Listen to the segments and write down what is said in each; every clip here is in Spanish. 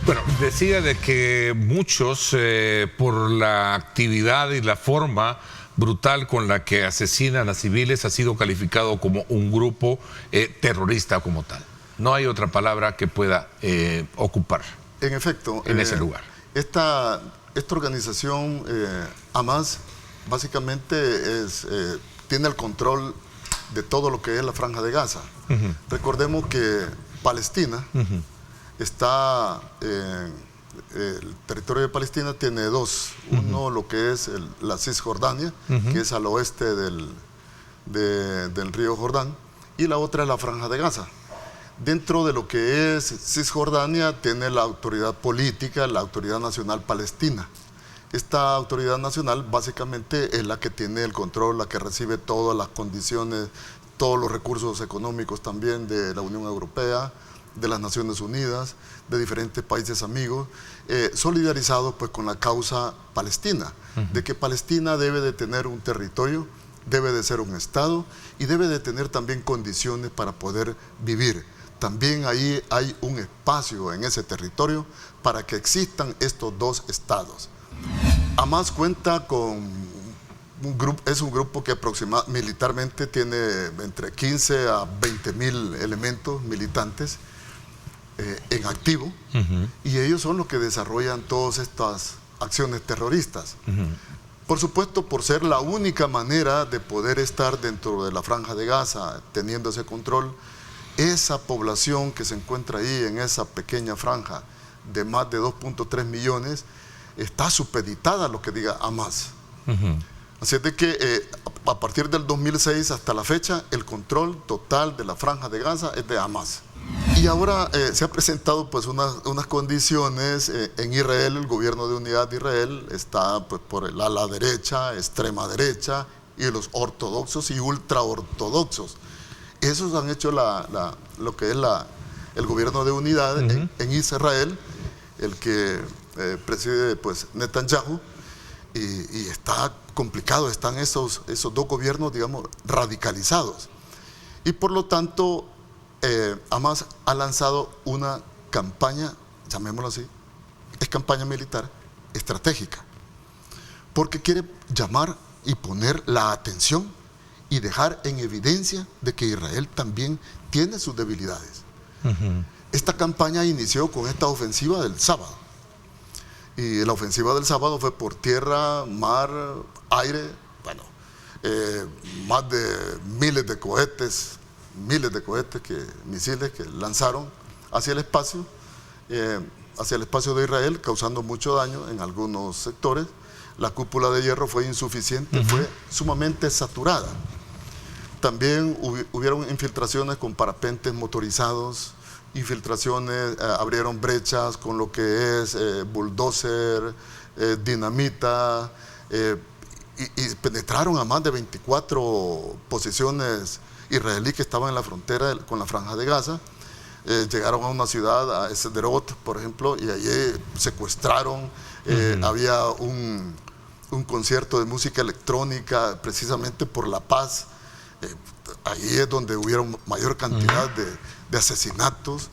Bueno, decía de que muchos, por la actividad y la forma brutal con la que asesinan a civiles, ha sido calificado como un grupo terrorista como tal. No hay otra palabra que pueda ocupar en efecto, en ese lugar. Esta organización, Hamas, básicamente tiene el control de todo lo que es la Franja de Gaza. Recordemos que Palestina está, el territorio de Palestina tiene dos. Uno, lo que es la Cisjordania, que es al oeste del río Jordán, y la otra es la Franja de Gaza. Dentro de lo que es Cisjordania tiene la autoridad política, la Autoridad Nacional Palestina. Esta autoridad nacional básicamente es la que tiene el control, la que recibe todas las condiciones, todos los recursos económicos también de la Unión Europea, de las Naciones Unidas, de diferentes países amigos, solidarizados pues con la causa palestina, de que Palestina debe de tener un territorio, debe de ser un Estado y debe de tener también condiciones para poder vivir. También ahí hay un espacio en ese territorio para que existan estos dos estados. Hamas cuenta con un grupo, es un grupo que militarmente tiene entre 15 a 20.000 elementos militantes en activo, y ellos son los que desarrollan todas estas acciones terroristas. Por supuesto, por ser la única manera de poder estar dentro de la Franja de Gaza, teniendo ese control, esa población que se encuentra ahí en esa pequeña franja de más de 2.3 millones, está supeditada a lo que diga Hamas. Así es de que a partir del 2006 hasta la fecha, el control total de la Franja de Gaza es de Hamas. Y ahora se ha presentado pues unas condiciones en Israel. El gobierno de unidad de Israel está pues, por el ala derecha, extrema derecha, y los ortodoxos y ultraortodoxos. Esos han hecho lo que es el gobierno de unidad en Israel, el que preside pues Netanyahu, y está complicado, están esos dos gobiernos, digamos, radicalizados. Y por lo tanto, Hamas ha lanzado una campaña, llamémoslo así, es campaña militar estratégica, porque quiere llamar y poner la atención y dejar en evidencia de que Israel también tiene sus debilidades. Esta campaña inició con esta ofensiva del sábado. Y la ofensiva del sábado fue por tierra, mar, aire, bueno, más de miles de cohetes, misiles que lanzaron hacia el espacio de Israel, causando mucho daño en algunos sectores. La cúpula de hierro fue insuficiente, fue sumamente saturada. También hubieron infiltraciones con parapentes motorizados, abrieron brechas con lo que es bulldozer, dinamita, y penetraron a más de 24 posiciones israelíes que estaban en la frontera con la Franja de Gaza. Llegaron a una ciudad, a Sderot, por ejemplo, y allí secuestraron. Había un concierto de música electrónica precisamente por la paz. Ahí es donde hubieron mayor cantidad de asesinatos.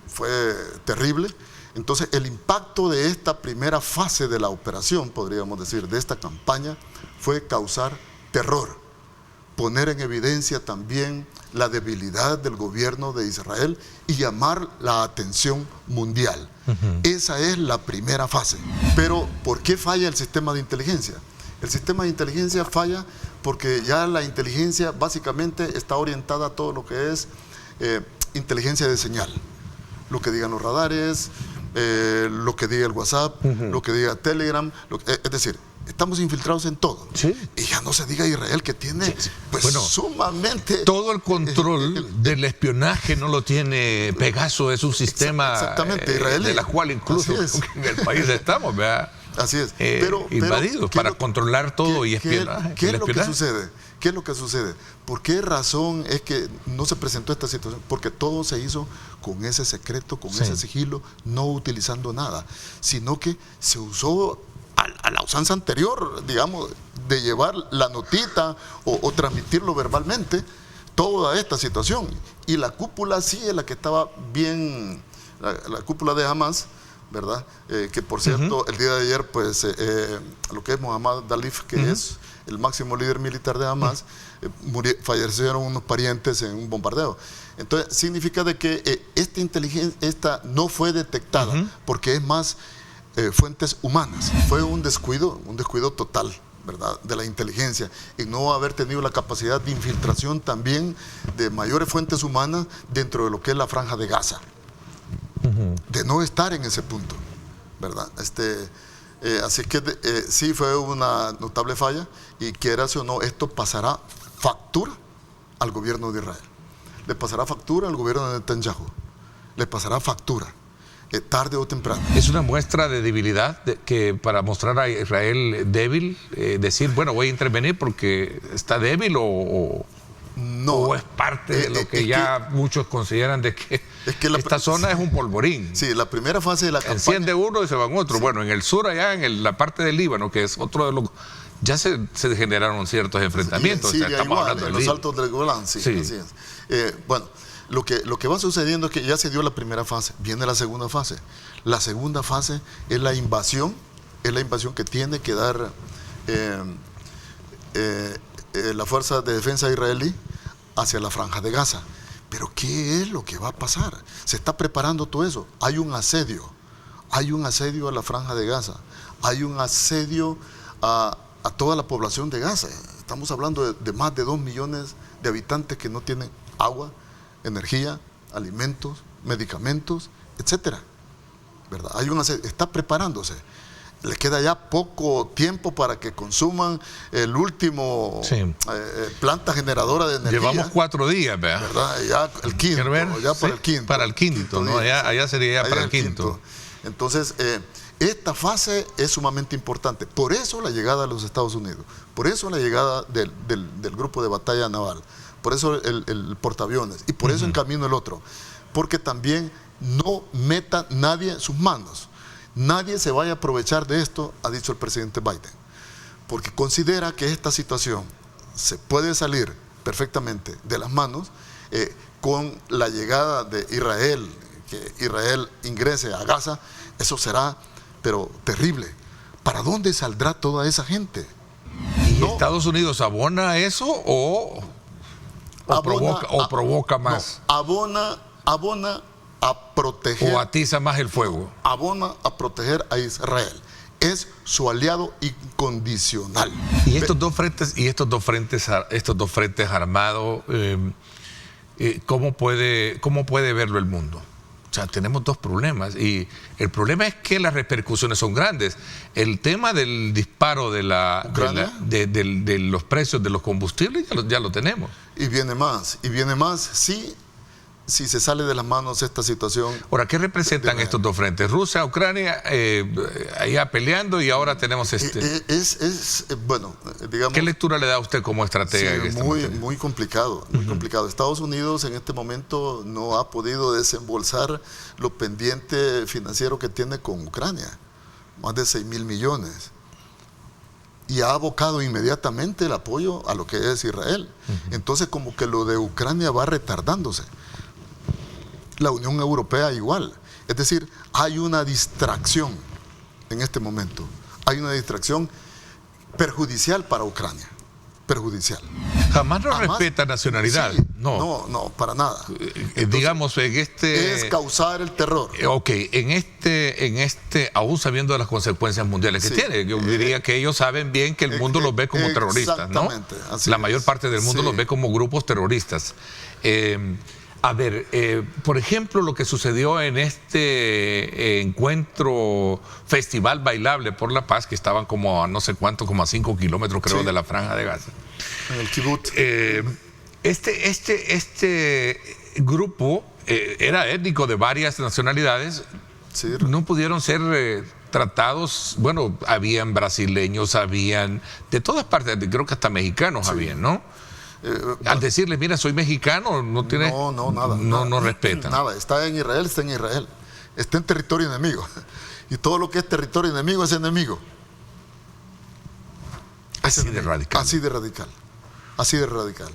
Fue terrible. Entonces el impacto de esta primera fase de la operación, podríamos decir, de esta campaña, fue causar terror, poner en evidencia también la debilidad del gobierno de Israel y llamar la atención mundial. Esa es la primera fase. Pero ¿por qué falla el sistema de inteligencia? El sistema de inteligencia falla porque ya la inteligencia básicamente está orientada a todo lo que es inteligencia de señal. Lo que digan los radares, lo que diga el WhatsApp, lo que diga Telegram, es decir, estamos infiltrados en todo. ¿Sí? Y ya no se diga Israel, que tiene pues, bueno, sumamente... Todo el control del espionaje no lo tiene Pegaso, es un sistema de la cual incluso en el país estamos, ¿verdad? Así es. Invadidos para controlar todo y espionaje. ¿Qué es lo que sucede? ¿Qué es lo que sucede? ¿Por qué razón es que no se presentó esta situación? Porque todo se hizo con ese secreto, con ese sigilo, no utilizando nada, sino que se usó a la usanza anterior, digamos, de llevar la notita o transmitirlo verbalmente, toda esta situación. Y la cúpula sí es la que estaba bien la cúpula de Hamas, ¿verdad? Que por cierto, el día de ayer, pues, lo que es Mohammad Dalif, que es el máximo líder militar de Hamas, fallecieron unos parientes en un bombardeo. Entonces, significa de que esta inteligencia, no fue detectada, porque es más fuentes humanas. Fue un descuido total, ¿verdad?, de la inteligencia, y no haber tenido la capacidad de infiltración también de mayores fuentes humanas dentro de lo que es la Franja de Gaza. De no estar en ese punto, ¿verdad? Así que sí fue una notable falla, y quieras o no, esto pasará factura al gobierno de Israel. Le pasará factura al gobierno de Netanyahu. Le pasará factura, tarde o temprano. ¿Es una muestra de debilidad que para mostrar a Israel débil, decir, bueno, voy a intervenir porque está débil, no, o es parte de lo que ya muchos consideran de que esta zona es un polvorín? Sí, la primera fase de la campaña... Enciende uno y se van otros. Sí. Bueno, en el sur, allá en la parte del Líbano, que es otro de los... Ya se generaron ciertos enfrentamientos. Sí, estamos igual, hablando en los altos del Golán, sí. Así es. Bueno, lo que va sucediendo es que ya se dio la primera fase, viene la segunda fase. La segunda fase es la invasión que tiene que dar la Fuerza de Defensa israelí hacia la Franja de Gaza. Pero ¿qué es lo que va a pasar? Se está preparando todo eso. Hay un asedio a la Franja de Gaza, hay un asedio a toda la población de Gaza. Estamos hablando de más de 2 millones de habitantes que no tienen agua, energía, alimentos, medicamentos, etcétera, ¿verdad? Hay un asedio, está preparándose. Le queda ya poco tiempo para que consuman el último planta generadora de energía. Llevamos 4 días, ¿verdad? Ya el quinto, para el quinto, ¿no? Allá sería ya para el quinto. Entonces, esta fase es sumamente importante. Por eso la llegada de los Estados Unidos, por eso la llegada del grupo de batalla naval, por eso el portaaviones, y por eso en camino el otro. Porque también no meta nadie en sus manos. Nadie se vaya a aprovechar de esto, ha dicho el presidente Biden, porque considera que esta situación se puede salir perfectamente de las manos con la llegada de Israel, que Israel ingrese a Gaza. Eso será, pero terrible. ¿Para dónde saldrá toda esa gente? ¿Y Estados Unidos abona eso o provoca más? No, abona a proteger. ¿O atiza más el fuego? Abona a proteger a Israel. Es su aliado incondicional. Y estos dos frentes armados, ¿cómo puede verlo el mundo? O sea, tenemos dos problemas, y el problema es que las repercusiones son grandes. El tema del disparo de los precios de los combustibles ya lo tenemos. Y viene más, si se sale de las manos esta situación. Ahora, ¿qué representan estos dos frentes? Rusia, Ucrania, allá peleando, y ahora tenemos bueno, digamos... ¿Qué lectura le da a usted como estratega? Sí, muy complicado, muy complicado. Estados Unidos en este momento no ha podido desembolsar lo pendiente financiero que tiene con Ucrania, más de 6.000 millones. Y ha abocado inmediatamente el apoyo a lo que es Israel. Entonces, como que lo de Ucrania va retardándose. La Unión Europea igual. Es decir, hay una distracción en este momento. Hay una distracción perjudicial para Ucrania. Perjudicial. Jamás respeta nacionalidad. Sí, no, para nada. Entonces, digamos, es causar el terror. Ok, aún sabiendo de las consecuencias mundiales que tiene, yo diría que ellos saben bien que el mundo los ve como terroristas, ¿no? La mayor parte del mundo los ve como grupos terroristas. A ver, por ejemplo, lo que sucedió en este encuentro, festival bailable por la paz, que estaban como a no sé cuánto, como a 5 kilómetros creo de la Franja de Gaza. En el kibbutz. Este grupo era étnico de varias nacionalidades, no pudieron ser tratados. Bueno, habían brasileños, habían de todas partes, creo que hasta mexicanos habían, ¿no? Al decirle, mira, soy mexicano, no tiene... nada. No respetan. Nada, está en Israel. Está en territorio enemigo. Y todo lo que es territorio enemigo es enemigo. Así de radical. Así de radical.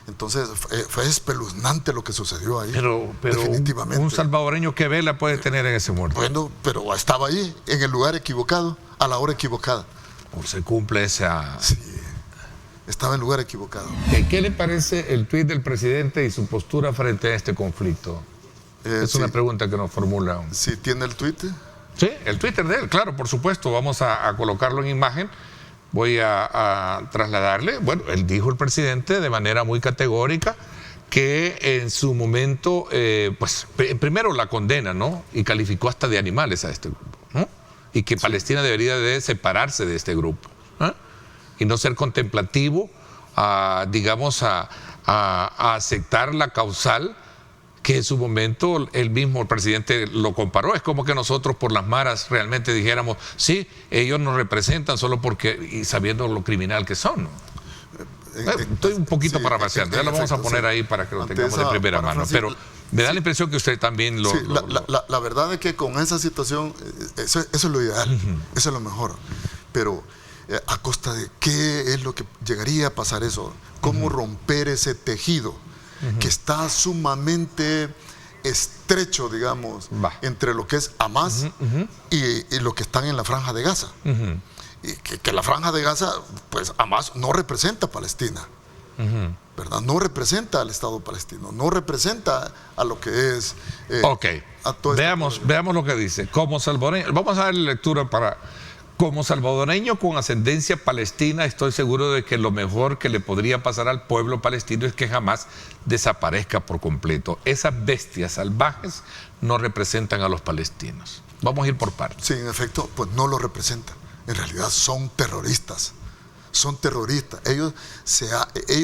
Entonces fue espeluznante lo que sucedió ahí. Pero definitivamente. un salvadoreño, ¿qué vela puede tener en ese muerto? Bueno, pero estaba ahí, en el lugar equivocado, a la hora equivocada. O se cumple esa... Sí, estaba en el lugar equivocado. ¿Qué le parece el tuit del presidente y su postura frente a este conflicto? Es Sí, una pregunta que nos formula. sí, ¿tiene el tuit? Sí, el Twitter de él, claro, por supuesto. Vamos a colocarlo en imagen. Voy a trasladarle. Bueno, él dijo, el presidente, de manera muy categórica, que en su momento, primero la condena, ¿no? Y calificó hasta de animales a este grupo, ¿no? Y que Palestina debería de separarse de este grupo, ¿eh? Y no ser contemplativo, digamos, a aceptar la causal que en su momento el mismo presidente lo comparó. Es como que nosotros por las maras realmente dijéramos, sí, ellos nos representan solo porque, y sabiendo lo criminal que son, ¿no? Estoy un poquito parafraseando, ya lo vamos a poner ahí para que lo tengamos de primera mano, pero me da la impresión que usted también lo... Sí, la verdad es que con esa situación, eso es lo ideal, eso es lo mejor, pero a costa de qué es lo que llegaría a pasar eso, cómo romper ese tejido que está sumamente estrecho, digamos, entre lo que es Hamas y lo que están en la Franja de Gaza. Y que la Franja de Gaza, pues Hamas no representa a Palestina, ¿verdad? No representa al Estado palestino, no representa a lo que es... Ok, veamos lo que dice. Como salvadoreño, vamos a darle lectura para... Como salvadoreño con ascendencia palestina, estoy seguro de que lo mejor que le podría pasar al pueblo palestino es que jamás desaparezca por completo. Esas bestias salvajes no representan a los palestinos. Vamos a ir por partes. Sí, en efecto, pues no lo representan. En realidad son terroristas. Son terroristas. Ellos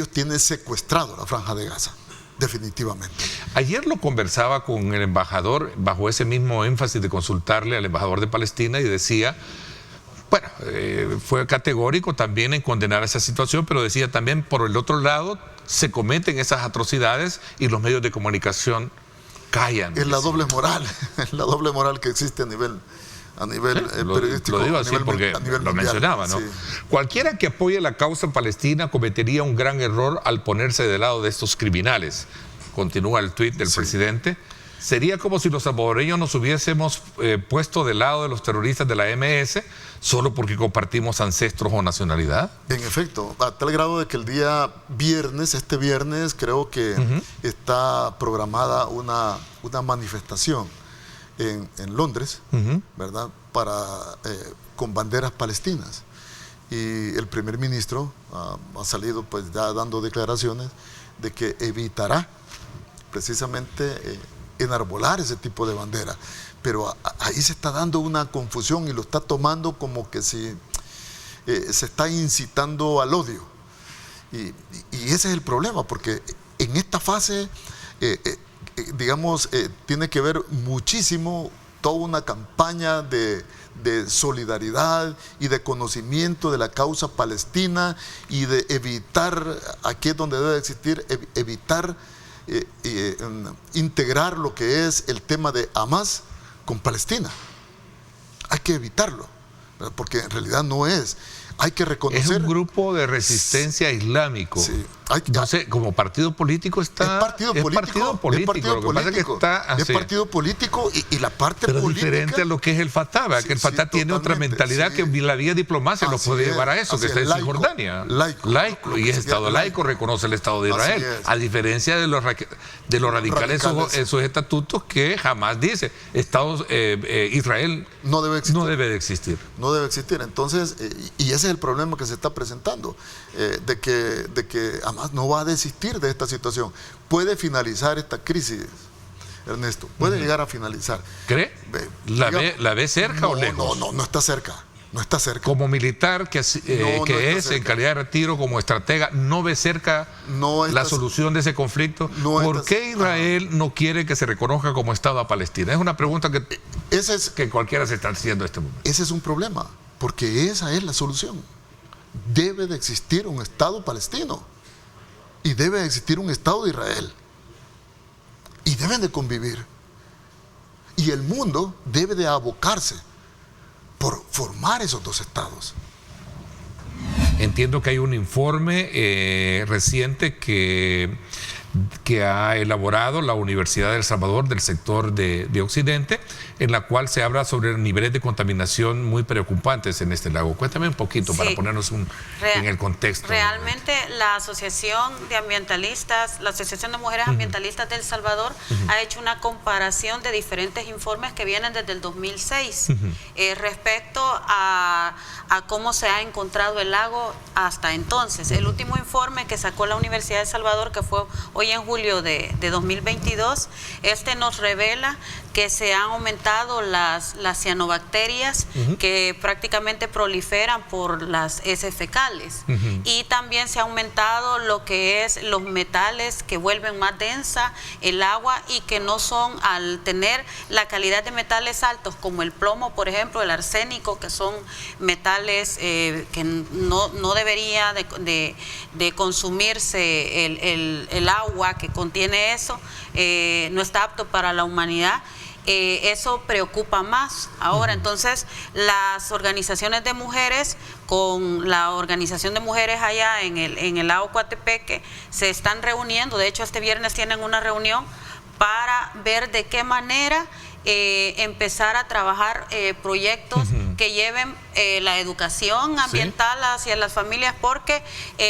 tienen secuestrado la Franja de Gaza. Definitivamente. Ayer lo conversaba con el embajador, bajo ese mismo énfasis de consultarle al embajador de Palestina, y decía... Bueno, fue categórico también en condenar esa situación, pero decía también, por el otro lado, se cometen esas atrocidades y los medios de comunicación callan. Es la doble moral que existe a nivel periodístico. Lo digo así porque lo mencionaba, ¿no? Sí. Cualquiera que apoye la causa palestina cometería un gran error al ponerse del lado de estos criminales. Continúa el tuit del presidente. Sería como si los salvadoreños nos hubiésemos puesto del lado de los terroristas de la MS solo porque compartimos ancestros o nacionalidad. En efecto, a tal grado de que el día viernes, este viernes, creo que está programada una manifestación en Londres, ¿verdad? Con banderas palestinas. Y el primer ministro ha salido pues ya dando declaraciones de que evitará precisamente... enarbolar ese tipo de bandera, pero ahí se está dando una confusión y lo está tomando como que si se está incitando al odio, y ese es el problema, porque en esta fase digamos tiene que ver muchísimo toda una campaña de solidaridad y de conocimiento de la causa palestina y de evitar, aquí es donde debe existir, evitar integrar lo que es el tema de Hamas con Palestina. Hay que evitarlo, ¿verdad? Porque en realidad no es. Hay que reconocer... Es un grupo de resistencia islámico. Sí. No sé, como partido político está... Es partido político. Es partido político y la parte pero política... Pero diferente a lo que es el Fatah, que el Fatah tiene otra mentalidad, que la vía diplomacia lo puede llevar a eso, que está en Cisjordania. Laico. Y es Estado laico, reconoce el Estado de Israel. A diferencia de los radicales en sus estatutos, que jamás dice Israel no debe existir. No debe existir. Entonces, y ese es el problema que se está presentando, de que Hamas no va a desistir de esta situación. Puede finalizar esta crisis, Ernesto, puede llegar a finalizar. ¿Cree? ¿La ve cerca o lejos? No está cerca. No está cerca. Como militar que es en calidad de retiro, como estratega, ¿no ve cerca la solución de ese conflicto? ¿Por qué Israel no quiere que se reconozca como Estado a Palestina? Es una pregunta que cualquiera se está haciendo en este momento. Ese es un problema, porque esa es la solución. Debe de existir un Estado palestino y debe de existir un Estado de Israel y deben de convivir, y el mundo debe de abocarse por formar esos dos estados. Entiendo que hay un informe reciente que ha elaborado la Universidad de El Salvador del sector de Occidente, en la cual se habla sobre niveles de contaminación muy preocupantes en este lago. Cuéntame un poquito para ponernos en el contexto. Realmente la Asociación de Ambientalistas, la Asociación de Mujeres Ambientalistas de El Salvador ha hecho una comparación de diferentes informes que vienen desde el 2006 respecto a cómo se ha encontrado el lago hasta entonces. El último informe que sacó la Universidad de El Salvador, que fue hoy en julio de 2022, nos revela que se han aumentado las cianobacterias que prácticamente proliferan por las heces fecales, y también se ha aumentado lo que es los metales que vuelven más densa el agua y que no son, al tener la calidad de metales altos como el plomo, por ejemplo, el arsénico, que son metales que no debería de consumirse el agua que contiene eso, no está apto para la humanidad. Eso preocupa más ahora. Entonces, las organizaciones de mujeres, con la organización de mujeres allá en el lago Coatepeque, se están reuniendo. De hecho, este viernes tienen una reunión para ver de qué manera empezar a trabajar proyectos que lleven la educación ambiental hacia las familias, porque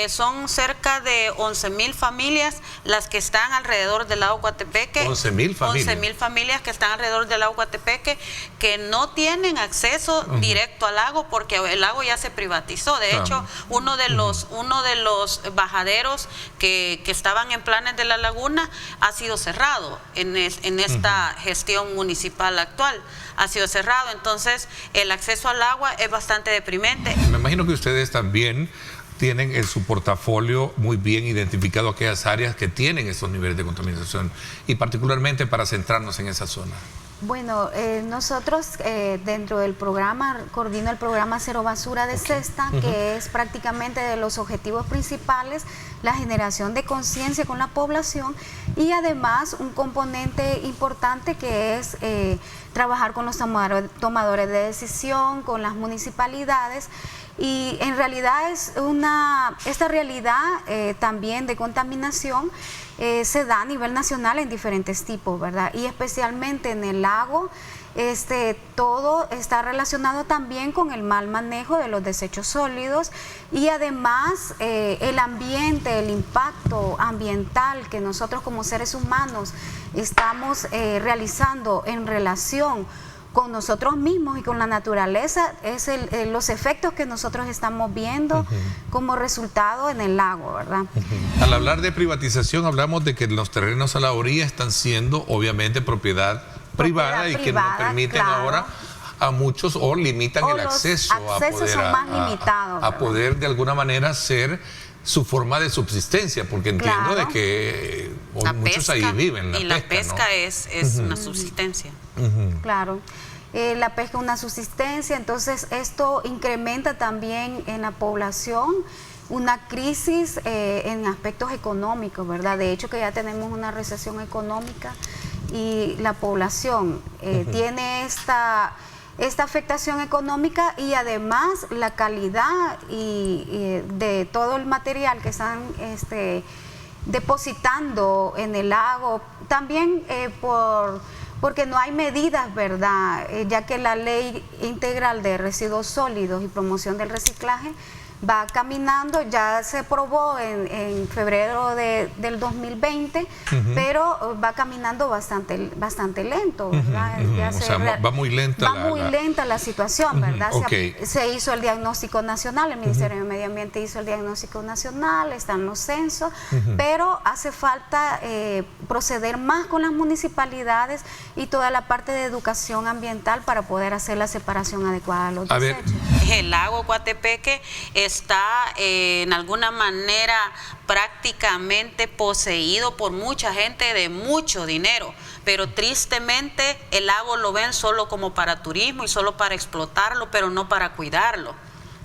son cerca de 11,000 familias las que están alrededor del lago Coatepeque. 11,000 familias. 11,000 familias que están alrededor del lago Coatepeque, que no tienen acceso directo al lago porque el lago ya se privatizó. De hecho, uno de los bajaderos que estaban en planes de la laguna ha sido cerrado en esta gestión municipal actual. Ha sido cerrado. Entonces, el acceso al agua es bastante deprimente. Me imagino que ustedes también tienen en su portafolio muy bien identificado aquellas áreas que tienen esos niveles de contaminación, y particularmente para centrarnos en esa zona. Bueno, nosotros dentro del programa, coordino el programa Cero Basura de Cesta, que es prácticamente de los objetivos principales la generación de conciencia con la población, y además un componente importante que es trabajar con los tomadores de decisión, con las municipalidades. Y en realidad esta realidad también de contaminación se da a nivel nacional en diferentes tipos, ¿verdad? Y especialmente en el lago, todo está relacionado también con el mal manejo de los desechos sólidos, y además el ambiente, el impacto ambiental que nosotros como seres humanos estamos realizando en relación con nosotros mismos y con la naturaleza, es los efectos que nosotros estamos viendo como resultado en el lago, ¿verdad? Al hablar de privatización, hablamos de que los terrenos a la orilla están siendo obviamente propiedad privada y que no permiten ahora a muchos, o limitan el acceso a poder de alguna manera hacer su forma de subsistencia, porque entiendo de que muchos ahí viven. La pesca, ¿no? es una subsistencia. Claro. La pesca es una subsistencia, entonces esto incrementa también en la población una crisis en aspectos económicos, ¿verdad? De hecho, que ya tenemos una recesión económica y la población tiene esta afectación económica, y además la calidad de todo el material que están depositando en el lago, también porque no hay medidas, ¿verdad? Ya que la Ley Integral de Residuos Sólidos y Promoción del Reciclaje va caminando, ya se aprobó en febrero del 2020, pero va caminando bastante lento, ¿verdad? O sea, va muy lenta. Va muy lenta la situación, ¿verdad? Se hizo el diagnóstico nacional, el Ministerio de Medio Ambiente hizo el diagnóstico nacional, están los censos, pero hace falta proceder más con las municipalidades y toda la parte de educación ambiental para poder hacer la separación adecuada de los desechos. El lago Coatepeque está en alguna manera prácticamente poseído por mucha gente de mucho dinero, pero tristemente el lago lo ven solo como para turismo y solo para explotarlo, pero no para cuidarlo,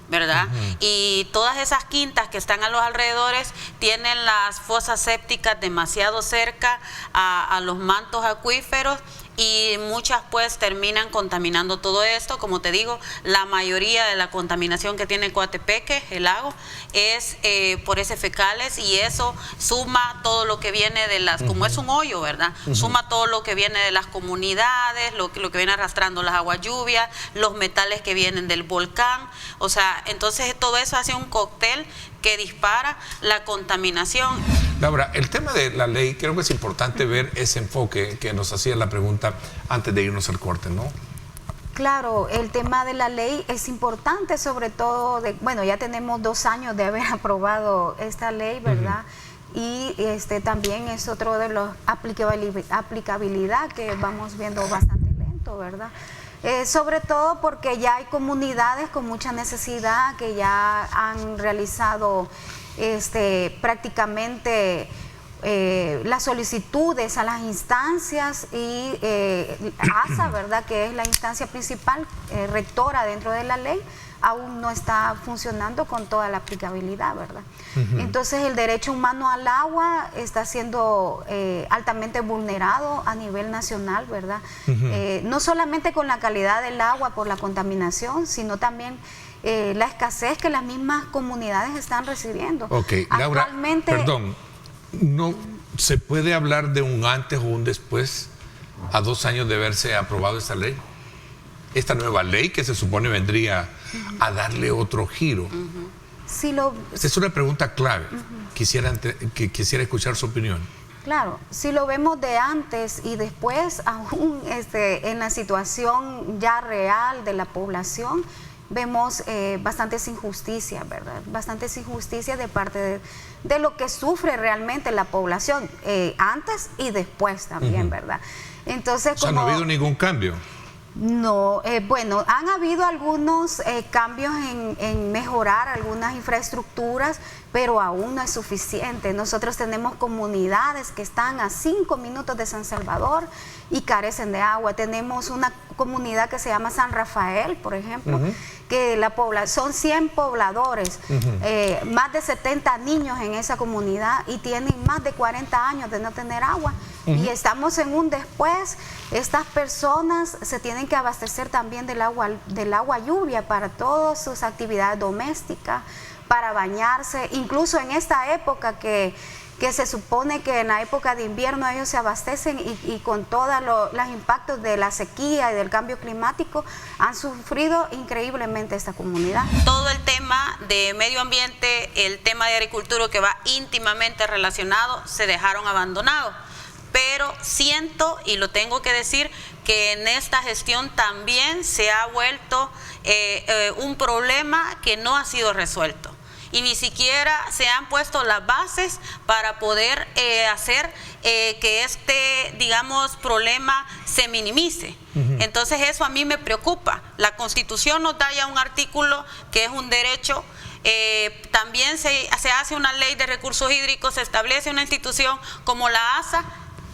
¿verdad? Y todas esas quintas que están a los alrededores tienen las fosas sépticas demasiado cerca a los mantos acuíferos, y muchas pues terminan contaminando todo esto. Como te digo, la mayoría de la contaminación que tiene Coatepeque, el lago, es por heces fecales, y eso suma todo lo que viene de las, como es un hoyo, ¿verdad? Suma todo lo que viene de las comunidades, lo que viene arrastrando las aguas lluvias, los metales que vienen del volcán, o sea, entonces todo eso hace un cóctel que dispara la contaminación. Laura, el tema de la ley, creo que es importante ver ese enfoque que nos hacía la pregunta antes de irnos al corte, ¿no? Claro, el tema de la ley es importante, sobre todo, bueno, ya tenemos 2 años de haber aprobado esta ley, ¿verdad? Y también es otro de los aplicabilidad que vamos viendo bastante lento, ¿verdad? Sobre todo porque ya hay comunidades con mucha necesidad que ya han realizado prácticamente las solicitudes a las instancias, y ASA, ¿verdad?, que es la instancia principal rectora dentro de la ley, aún no está funcionando con toda la aplicabilidad, ¿verdad? Entonces el derecho humano al agua está siendo altamente vulnerado a nivel nacional, ¿verdad? No solamente con la calidad del agua por la contaminación, sino también la escasez que las mismas comunidades están recibiendo. Ok, Laura, perdón, ¿no se puede hablar de un antes o un después a 2 años de haberse aprobado esta ley? Esta nueva ley que se supone vendría a darle otro giro. Esta es una pregunta clave. Quisiera escuchar su opinión. Claro, si lo vemos de antes y después, aún en la situación ya real de la población, vemos bastantes injusticias, ¿verdad? Bastantes injusticias de parte de lo que sufre realmente la población, antes y después también, ¿verdad? Entonces, o sea, no ha habido ningún cambio. No, bueno, han habido algunos cambios en mejorar algunas infraestructuras, pero aún no es suficiente. Nosotros tenemos comunidades que están a 5 minutos de San Salvador y carecen de agua. Tenemos una comunidad que se llama San Rafael, por ejemplo, que son 100 pobladores, más de 70 niños en esa comunidad, y tienen más de 40 años de no tener agua. Y estamos en un después. Estas personas se tienen que abastecer también del agua lluvia para todas sus actividades domésticas, para bañarse, incluso en esta época que se supone que en la época de invierno ellos se abastecen, y con todos los impactos de la sequía y del cambio climático han sufrido increíblemente esta comunidad. Todo el tema de medio ambiente, el tema de agricultura, que va íntimamente relacionado, se dejaron abandonados. Pero siento, y lo tengo que decir, que en esta gestión también se ha vuelto un problema que no ha sido resuelto. Y ni siquiera se han puesto las bases para poder hacer que digamos, problema se minimice. Entonces eso a mí me preocupa. La Constitución nos da ya un artículo que es un derecho. También se hace una ley de recursos hídricos, se establece una institución como la ASA,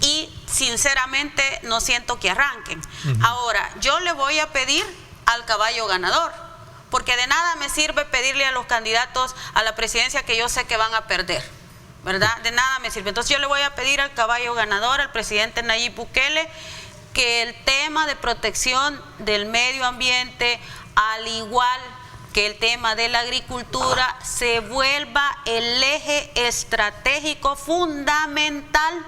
y sinceramente no siento que arranquen. Ahora, yo le voy a pedir al caballo ganador, porque de nada me sirve pedirle a los candidatos a la presidencia que yo sé que van a perder, ¿verdad? De nada me sirve. Entonces yo le voy a pedir al caballo ganador, al presidente Nayib Bukele, que el tema de protección del medio ambiente, al igual que el tema de la agricultura, se vuelva el eje estratégico fundamental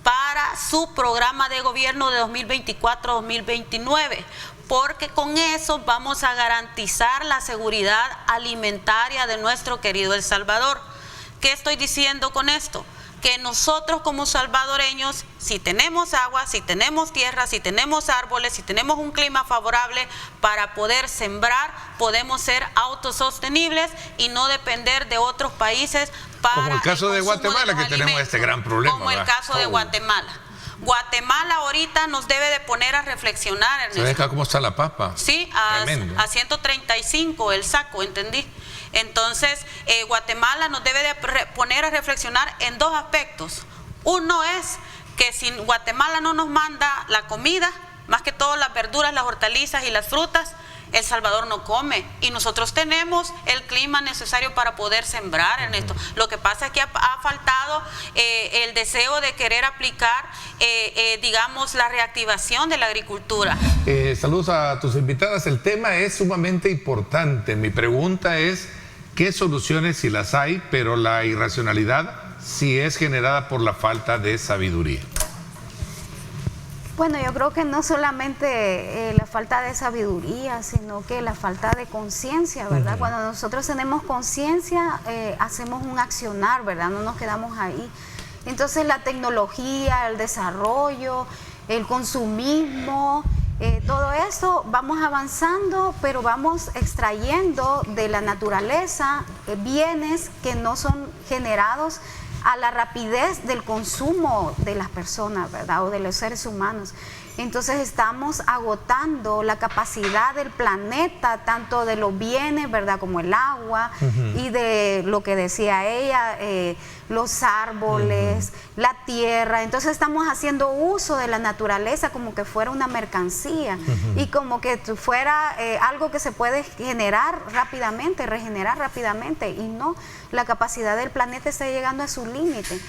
para su programa de gobierno de 2024-2029, porque con eso vamos a garantizar la seguridad alimentaria de nuestro querido El Salvador. ¿Qué estoy diciendo con esto? Que nosotros como salvadoreños, si tenemos agua, si tenemos tierra, si tenemos árboles, si tenemos un clima favorable para poder sembrar, podemos ser autosostenibles y no depender de otros países para como el caso de Guatemala, que tenemos este gran problema. Como el caso de Guatemala. Guatemala ahorita nos debe de poner a reflexionar, Ernesto. ¿Sabes cómo está la papa? Sí, a 135 el saco, entendí. Entonces, Guatemala nos debe de poner a reflexionar en 2 aspectos. Uno es que si Guatemala no nos manda la comida, más que todo las verduras, las hortalizas y las frutas, El Salvador no come, y nosotros tenemos el clima necesario para poder sembrar en esto. Lo que pasa es que ha faltado el deseo de querer aplicar, digamos, la reactivación de la agricultura. Saludos a tus invitadas. El tema es sumamente importante. Mi pregunta es, ¿qué soluciones si las hay, pero la irracionalidad si es generada por la falta de sabiduría? Bueno, yo creo que no solamente la falta de sabiduría, sino que la falta de conciencia, ¿verdad? Cuando nosotros tenemos conciencia, hacemos un accionar, ¿verdad? No nos quedamos ahí. Entonces la tecnología, el desarrollo, el consumismo, todo eso vamos avanzando, pero vamos extrayendo de la naturaleza bienes que no son generados a la rapidez del consumo de las personas, ¿verdad? O de los seres humanos. Entonces estamos agotando la capacidad del planeta, tanto de los bienes, ¿verdad? Como el agua y de lo que decía ella, los árboles, la tierra. Entonces estamos haciendo uso de la naturaleza como que fuera una mercancía y como que fuera algo que se puede generar rápidamente, regenerar rápidamente, y no, la capacidad del planeta está llegando a su límite.